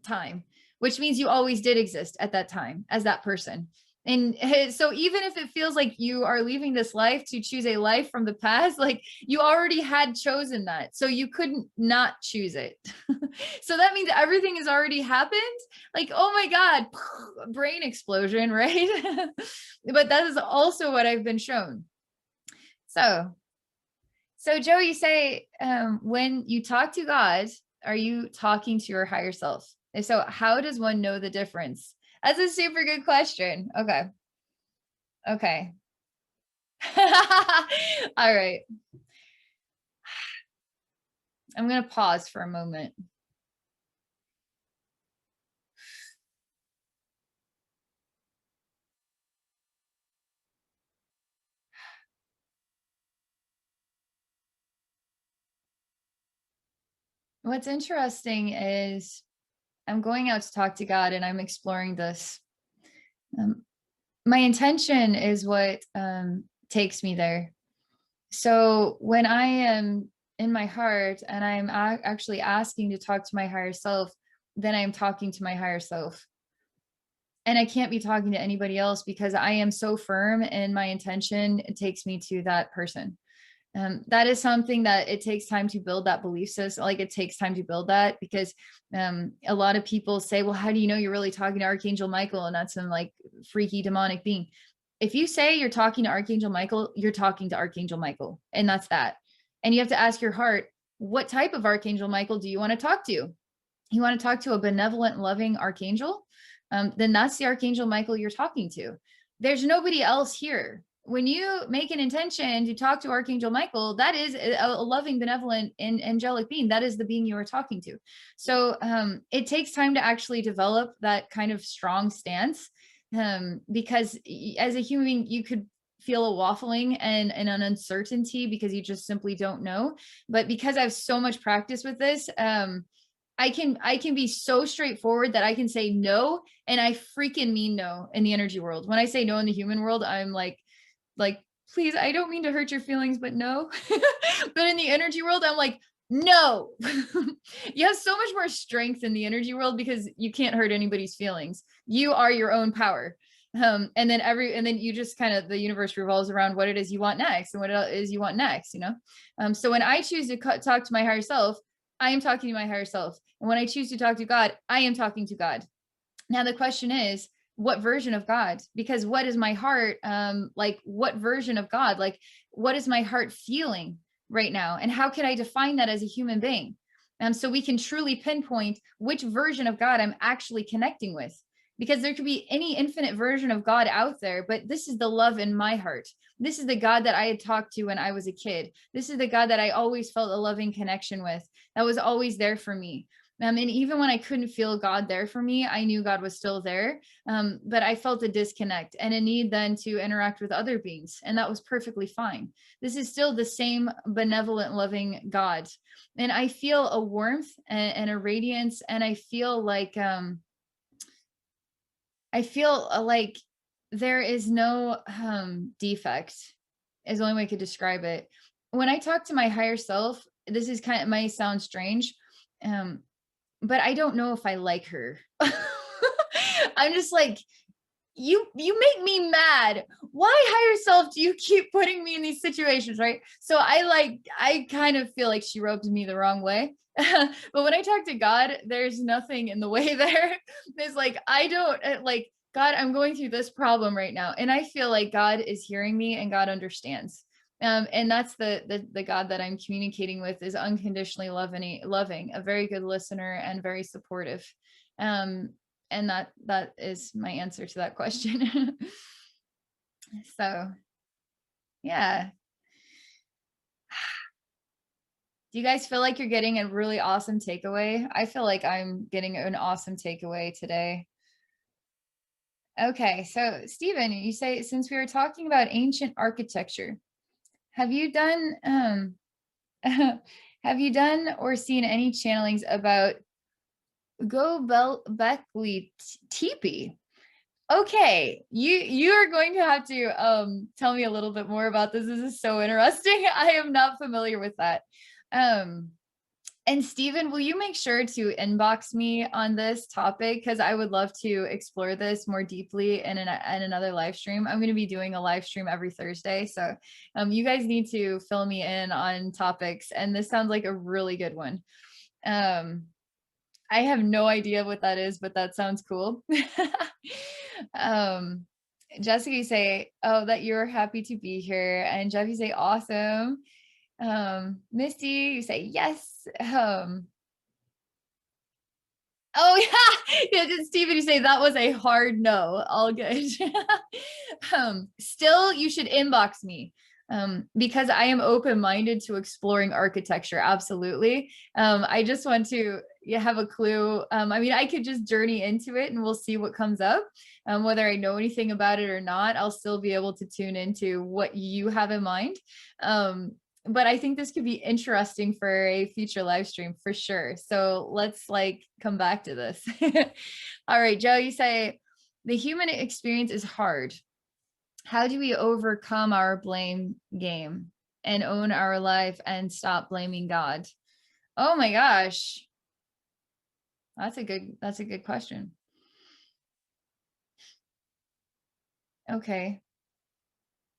time, which means you always did exist at that time as that person. And so even if it feels like you are leaving this life to choose a life from the past, like you already had chosen that, so you couldn't not choose it. So that means everything has already happened. Like, oh my God, brain explosion, right? But that is also what I've been shown. So Joe, you say, when you talk to God, are you talking to your higher self? And so how does one know the difference? That's a super good question. Okay. All right. I'm going to pause for a moment. What's interesting is I'm going out to talk to God and I'm exploring this. My intention is what takes me there. So when I am in my heart and I'm actually asking to talk to my higher self, then I'm talking to my higher self. And I can't be talking to anybody else because I am so firm in my intention. It takes me to that person. That is something that it takes time to build that belief system. Like it takes time to build that, because a lot of people say, well, how do you know you're really talking to Archangel Michael and not some like freaky demonic being? If you say you're talking to Archangel Michael, you're talking to Archangel Michael, and that's that. And you have to ask your heart, what type of Archangel Michael do you want to talk to? You want to talk to a benevolent, loving archangel? Then that's the Archangel Michael you're talking to. There's nobody else here. When you make an intention to talk to Archangel Michael, that is a loving, benevolent, and angelic being. That is the being you are talking to. So it takes time to actually develop that kind of strong stance, because as a human being, you could feel a waffling and an uncertainty because you just simply don't know. But because I have so much practice with this, I can be so straightforward that I can say no, and I freaking mean no in the energy world. When I say no in the human world, I'm like please, I don't mean to hurt your feelings, but no. But in the energy world, I'm like, no. You have so much more strength in the energy world because you can't hurt anybody's feelings. You are your own power. And then you just kind of, the universe revolves around what it is you want next and what it is you want next, you know? So when I choose to talk to my higher self, I am talking to my higher self. And when I choose to talk to God, I am talking to God. Now the question is, what version of God? Because what is my heart, like what version of God? Like what is my heart feeling right now? And how can I define that as a human being? So we can truly pinpoint which version of God I'm actually connecting with. Because there could be any infinite version of God out there, but this is the love in my heart. This is the God that I had talked to when I was a kid. This is the God that I always felt a loving connection with, that was always there for me. And even when I couldn't feel God there for me, I knew God was still there. But I felt a disconnect and a need then to interact with other beings. And that was perfectly fine. This is still the same benevolent, loving God. And I feel a warmth and a radiance. And I feel like, there is no defect, is the only way I could describe it. When I talk to my higher self, this is kind of, might sound strange, but I don't know if I like her. I'm just like, you make me mad. Why, higher self, do you keep putting me in these situations, right? So I kind of feel like she rubs me the wrong way. But when I talk to God, there's nothing in the way there. There's like, I don't like, God, I'm going through this problem right now. And I feel like God is hearing me and God understands. And that's the God that I'm communicating with, is unconditionally loving, a very good listener and very supportive. And that is my answer to that question. So yeah. Do you guys feel like you're getting a really awesome takeaway? I feel like I'm getting an awesome takeaway today. Okay, so Stephen, you say, since we were talking about ancient architecture, have you done have you done or seen any channelings about Göbekli Tepe? Okay, you are going to have to tell me a little bit more about this. This is so interesting. I am not familiar with that. And Stephen, will you make sure to inbox me on this topic? Because I would love to explore this more deeply in another live stream. I'm going to be doing a live stream every Thursday. So you guys need to fill me in on topics. And this sounds like a really good one. I have no idea what that is, but that sounds cool. Jessica, you say, oh, that you're happy to be here. And Jeff, you say, awesome. Misty, you say yes. Oh yeah, Stephen, you say that was a hard no. All good. Still, you should inbox me, because I am open-minded to exploring architecture. Absolutely. I just want to have a clue. I mean, I could just journey into it and we'll see what comes up. Whether I know anything about it or not, I'll still be able to tune into what you have in mind. But I think this could be interesting for a future live stream for sure. So let's come back to this. All right, Joe, you say the human experience is hard. How do we overcome our blame game and own our life and stop blaming God? Oh my gosh. That's a good question. Okay.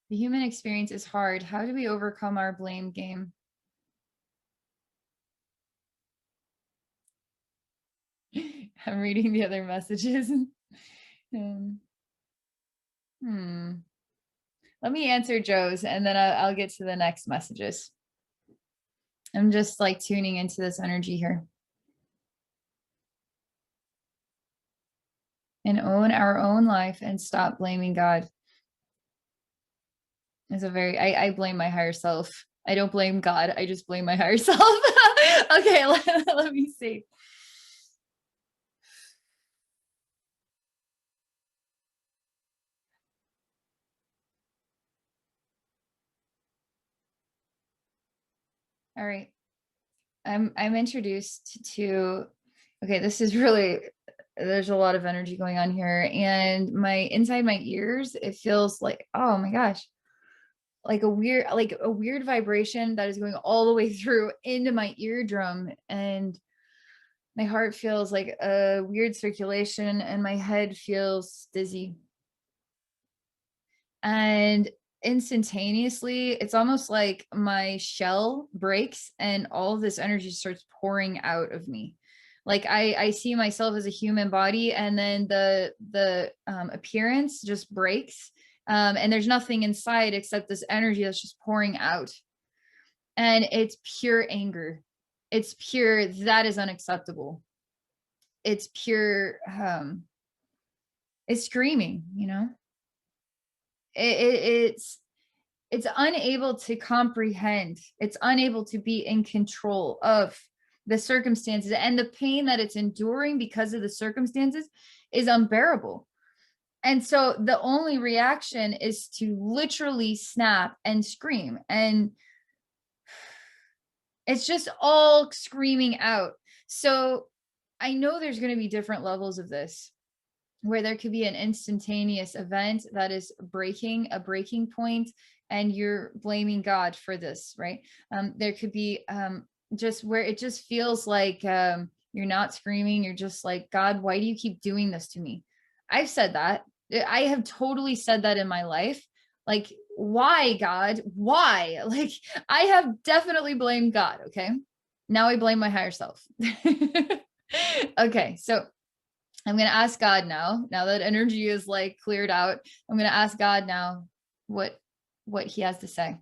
The human experience is hard. How do we overcome our blame game? I'm reading the other messages. Let me answer Joe's and then I'll get to the next messages. I'm just tuning into this energy here. And own our own life and stop blaming God. It's I blame my higher self. I don't blame God. I just blame my higher self. Okay, let me see. All right. I'm introduced to, okay, this is really, there's a lot of energy going on here, and inside my ears, it feels like, oh my gosh, like a weird vibration that is going all the way through into my eardrum, and my heart feels like a weird circulation, and my head feels dizzy. And instantaneously, it's almost like my shell breaks and all of this energy starts pouring out of me. Like I see myself as a human body, and then the appearance just breaks, and there's nothing inside except this energy that's just pouring out, and it's pure anger. It's pure, that is unacceptable. It's pure, it's screaming, you know. It's it's unable to comprehend. It's unable to be in control of the circumstances, and the pain that it's enduring because of the circumstances is unbearable. And so the only reaction is to literally snap and scream, and it's just all screaming out. So I know there's going to be different levels of this, where there could be an instantaneous event that is a breaking point, and you're blaming God for this, right? There could be just where it just feels like you're not screaming, you're just like, God, why do you keep doing this to me? I've said that. I have totally said that in my life. Like, why, God? Why? Like, I have definitely blamed God. Okay. Now I blame my higher self. Okay. So I'm going to ask God now that energy is like cleared out. I'm going to ask God now what he has to say.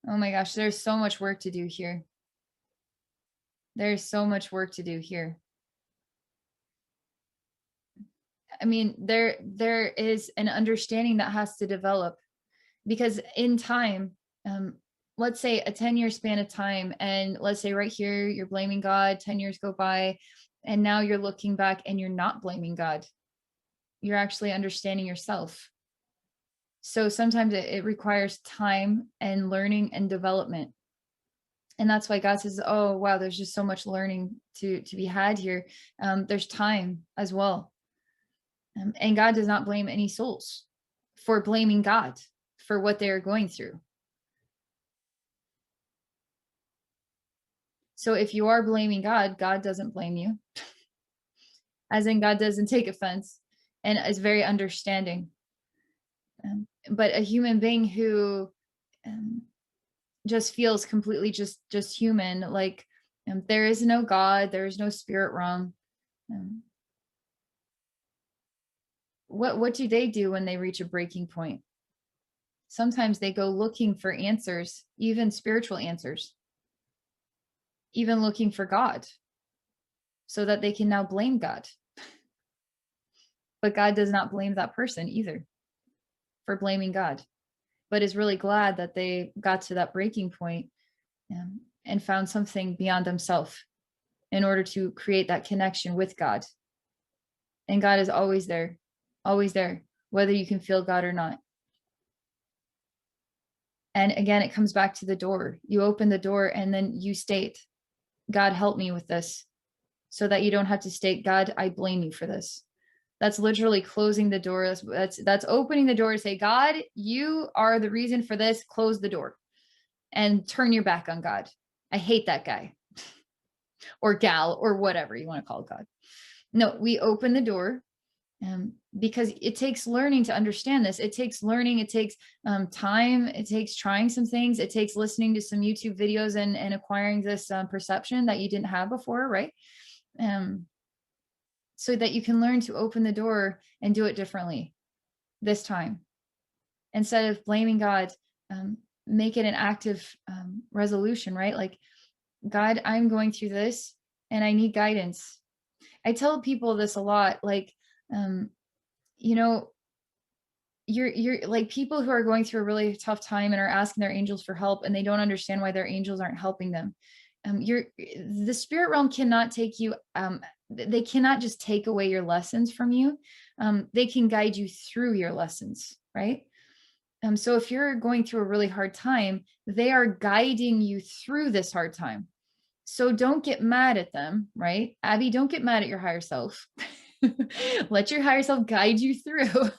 Oh my gosh, there's so much work to do here. There's so much work to do here. I mean, there is an understanding that has to develop, because in time, let's say a 10-year span of time, and let's say right here, you're blaming God, 10 years go by, and now you're looking back and you're not blaming God. You're actually understanding yourself. So sometimes it requires time and learning and development. And that's why God says, oh, wow, there's just so much learning to be had here. There's time as well. And God does not blame any souls for blaming God for what they're going through. So if you are blaming God, God doesn't blame you. As in, God doesn't take offense and is very understanding. But a human being who just feels completely just human, like there is no God, there is no spirit realm. What do they do when they reach a breaking point? Sometimes they go looking for answers, even spiritual answers, even looking for God, so that they can now blame God. But God does not blame that person either for blaming God, but is really glad that they got to that breaking point, and found something beyond themselves in order to create that connection with God. And God is always there, whether you can feel God or not. And again, it comes back to the door. You open the door and then you state, God, help me with this, so that you don't have to state, God, I blame you for this. That's literally closing the door. That's opening the door to say, God, you are the reason for this. Close the door and turn your back on God. I hate that guy or gal or whatever you want to call God. No, we open the door, because it takes learning to understand this. It takes learning. It takes time. It takes trying some things. It takes listening to some YouTube videos and acquiring this perception that you didn't have before, right? So that you can learn to open the door and do it differently this time. Instead of blaming God, make it an active resolution, right? Like, God, I'm going through this and I need guidance. I tell people this a lot, like, you know, you're like, people who are going through a really tough time and are asking their angels for help, and they don't understand why their angels aren't helping them. The spirit realm cannot take you, they cannot just take away your lessons from you. They can guide you through your lessons, right? So if you're going through a really hard time, they are guiding you through this hard time. So don't get mad at them, right? Abbey, don't get mad at your higher self. Let your higher self guide you through.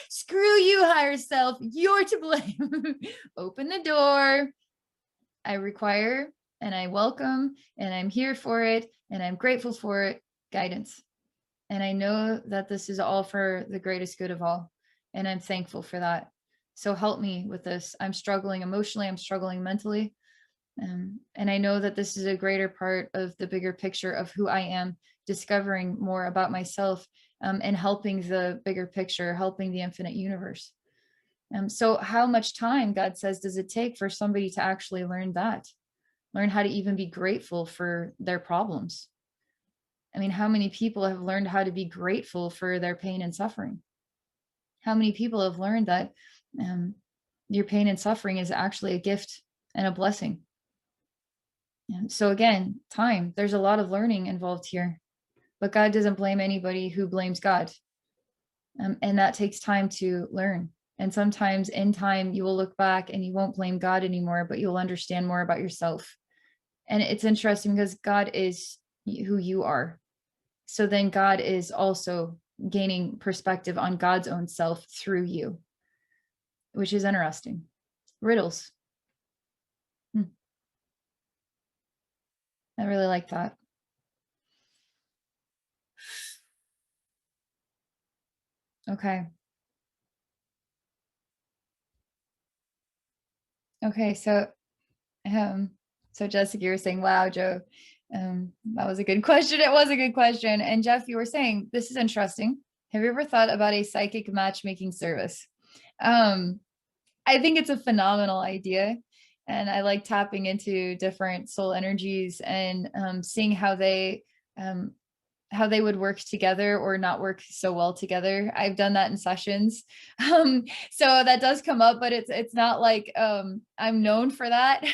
Screw you, higher self. You're to blame. Open the door. I require and I welcome and I'm here for it and I'm grateful for it. Guidance. And I know that this is all for the greatest good of all. And I'm thankful for that. So help me with this. I'm struggling emotionally. I'm struggling mentally. And I know that this is a greater part of the bigger picture of who I am, discovering more about myself, and helping the bigger picture, helping the infinite universe. So how much time, God says, does it take for somebody to actually learn that? Learn how to even be grateful for their problems? I mean, how many people have learned how to be grateful for their pain and suffering? How many people have learned that your pain and suffering is actually a gift and a blessing? And so again, time, there's a lot of learning involved here, but God doesn't blame anybody who blames God. And that takes time to learn. And sometimes in time, you will look back and you won't blame God anymore, but you'll understand more about yourself. And it's interesting because God is who you are. So then God is also gaining perspective on God's own self through you, which is interesting. Riddles. I really like that. Okay. Okay. So Jessica, you were saying, wow, Joe, that was a good question. It was a good question. And Jeff, you were saying, this is interesting. Have you ever thought about a psychic matchmaking service? I think it's a phenomenal idea. And I like tapping into different soul energies and seeing how they would work together or not work so well together. I've done that in sessions. So that does come up, but it's not like I'm known for that.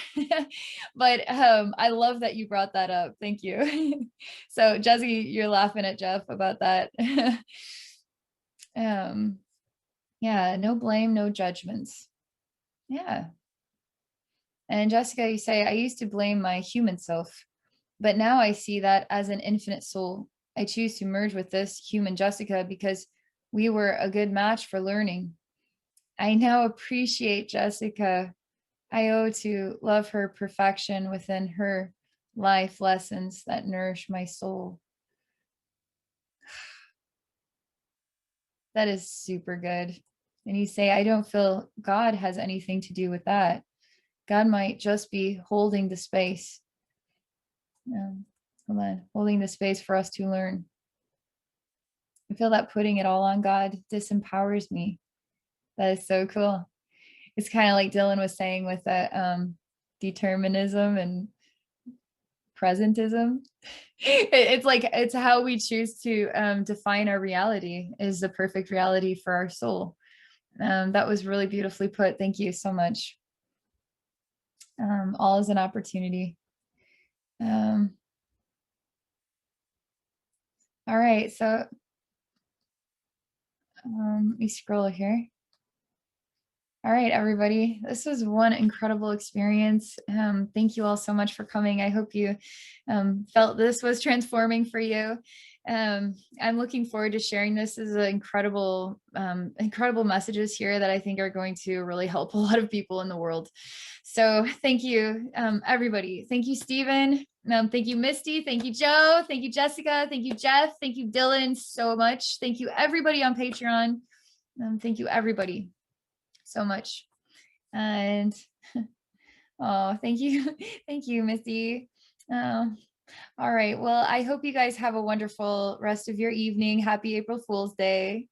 But I love that you brought that up. Thank you. So Jesse, you're laughing at Jeff about that. Yeah, no blame, no judgments. Yeah. And Jessica, you say, I used to blame my human self, but now I see that as an infinite soul. I choose to merge with this human Jessica because we were a good match for learning. I now appreciate Jessica. I owe to love her perfection within her life lessons that nourish my soul. That is super good. And you say, I don't feel God has anything to do with that. God might just be holding the space. Hold on, holding the space for us to learn. I feel that putting it all on God disempowers me. That is so cool. It's kind of like Dylan was saying with that determinism and presentism. It's like, it's how we choose to define our reality is the perfect reality for our soul. That was really beautifully put. Thank you so much. All is an opportunity. All right, so let me scroll here. All right, everybody, this was one incredible experience. Thank you all so much for coming. I hope you felt this was transforming for you. I'm looking forward to sharing this as incredible messages here that I think are going to really help a lot of people in the world. So thank you, everybody. Thank you, Stephen. Thank you, Misty. Thank you, Joe. Thank you, Jessica. Thank you, Jeff. Thank you, Dylan, so much. Thank you, everybody on Patreon. Thank you, everybody, so much. And oh, thank you. Thank you, Misty. All right. Well, I hope you guys have a wonderful rest of your evening. Happy April Fool's Day.